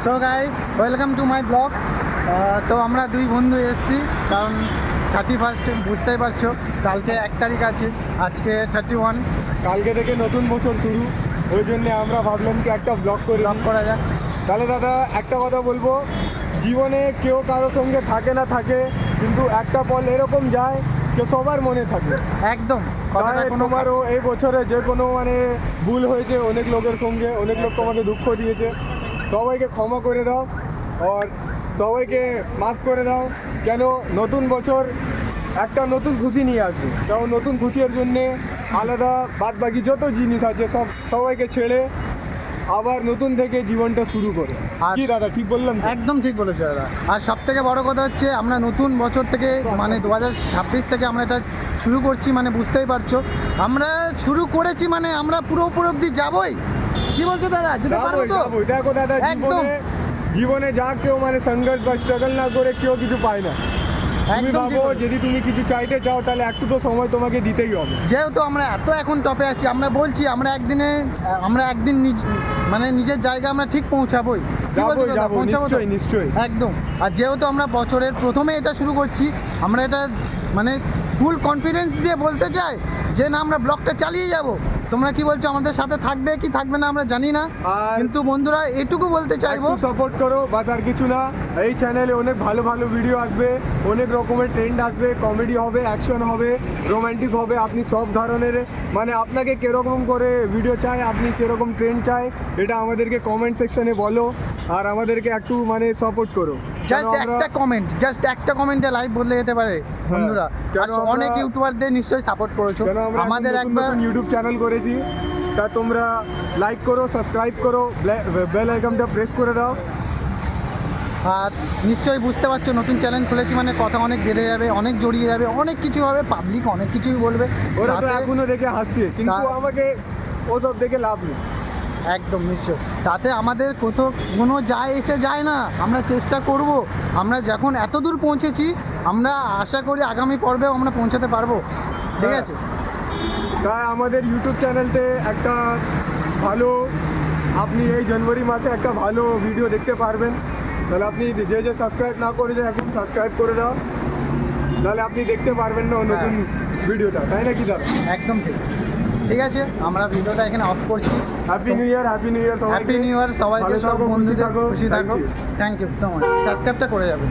So guys welcome to my blog. তো আমরা দুই বন্ধু এসেছি কারণ 31 বুঝতেই পারছো, কালকে 1 তারিখ আছে, আজকে 31। কালকে থেকে নতুন বছর শুরু, ওই জন্যে আমরা ভাবলাম কি একটা ব্লগ করা যাক। তাহলে দাদা একটা কথা বলবো, জীবনে কেউ কারোর সঙ্গে থাকে না থাকে, কিন্তু একটা পল এরকম যায় যে সবার মনে থাকে। একদম তোমারও এই বছরে যে কোনো ভুল হয়েছে অনেক লোকের সঙ্গে, অনেক লোক তোমাকে দুঃখ দিয়েছে, সবাইকে ক্ষমা করে দাও আর সবাইকে মাফ করে দাও। কেন নতুন বছর একটা নতুন খুশি নিয়ে আসবে, কারণ নতুন খুশির জন্যে আলাদা বাদবাকি যত জিনিস আছে সবাইকে ছেড়ে আবার নতুন থেকে জীবনটা শুরু করে। কি দাদা ঠিক বললাম? একদম ঠিক বলেছো দাদা। আর সব থেকে বড় কথা হচ্ছে আমরা নতুন বছর থেকে 2026 থেকে আমরা এটা শুরু করছি, বুঝতেই পারছো আমরা শুরু করেছি, আমরা পুরো অবধি যাবোই। কি বলছো দাদা? যেতে পারবো তো? দেখো দাদা, জীবনে যা কেউ সংঘর্ষ বা স্ট্রাগল না করে কেউ কিছু পায় না। তুমি ভাবো, যদি তুমি কিছু চাইতে চাও তাহলে একটু তো সময় তোমাকে দিতেই হবে। যেহেতু আমরা এত এখন টপে আছি, আমরা বলছি আমরা একদিন নিজের জায়গা আমরা ঠিক পৌঁছাবোই। নিশ্চয়ই একদম। আর যেহেতু আমরা বছরের প্রথমে এটা শুরু করছি, আমরা এটা ফুল কনফিডেন্স দিয়ে বলতে চাই যে না, আমরা ব্লগটা চালিয়ে যাব। তোমরা কি বলছো, আমাদের সাথে থাকবে কি থাকবে না আমরা জানি না, কিন্তু বন্ধুরা এটুকু বলতে চাইবো, সাপোর্ট করো। বাস আর কিছু না। এই চ্যানেলে অনেক ভালো ভালো ভিডিও আসবে, অনেক রকমের ট্রেন্ড আসবে, কমেডি হবে, অ্যাকশন হবে, রোমান্টিক হবে। আপনি সব ধরনের আপনাকে কিরকম করে ভিডিও চাই, আপনি কিরকম ট্রেন্ড চাই, এটা আমাদেরকে কমেন্ট সেকশনে বলো আর আমাদেরকে একটু সাপোর্ট করো। জাস্ট একটা কমেন্টে লাইভ বদলে যেতে পারে বন্ধুরা। অনেক ইউটিউবারদের নিশ্চয়ই সাপোর্ট করেছো। আমাদের একবার ইউটিউব চ্যানেল করেছি, তা তোমরা লাইক করো, সাবস্ক্রাইব করো, বেল আইকনটা প্রেস করে দাও। আর নিশ্চয়ই বুঝতে পারছো, নতুন চ্যানেল খুলেছি কথা অনেক বেড়ে যাবে, অনেক জড়িয়ে যাবে, অনেক কিছু হবে, পাবলিক অনেক কিছুই বলবে। ওরা তো এখনো দেখে হাসছে, কিন্তু আমাকে ওসব দেখে লাভ নেই। একদম নিশ্চয়। তাতে আমাদের কোনো যায় না। আমরা চেষ্টা করব, আমরা যখন এত দূর পৌঁছেছি, আমরা আশা করি আগামী পর্বেও আমরা পৌঁছাতে পারবো। ঠিক আছে? তাই আমাদের ইউটিউব চ্যানেলতে একটা ভালো, আপনি এই জানুয়ারি মাসে একটা ভালো ভিডিও দেখতে পারবেন। তাহলে আপনি যে সাবস্ক্রাইব না করে যায় এখন সাবস্ক্রাইব করে দাও, নাহলে আপনি দেখতে পারবেন না নতুন ভিডিওটা, তাই না কি দাদা? একদম ঠিক আছে, আমরা ভিডিওটা এখানে অফ করছি। হ্যাপি নিউ ইয়ার সবাইকে, সব বন্ধুদের খুশি থাকো। Thank you so much. সাবস্ক্রাইবটা করে যাবেন।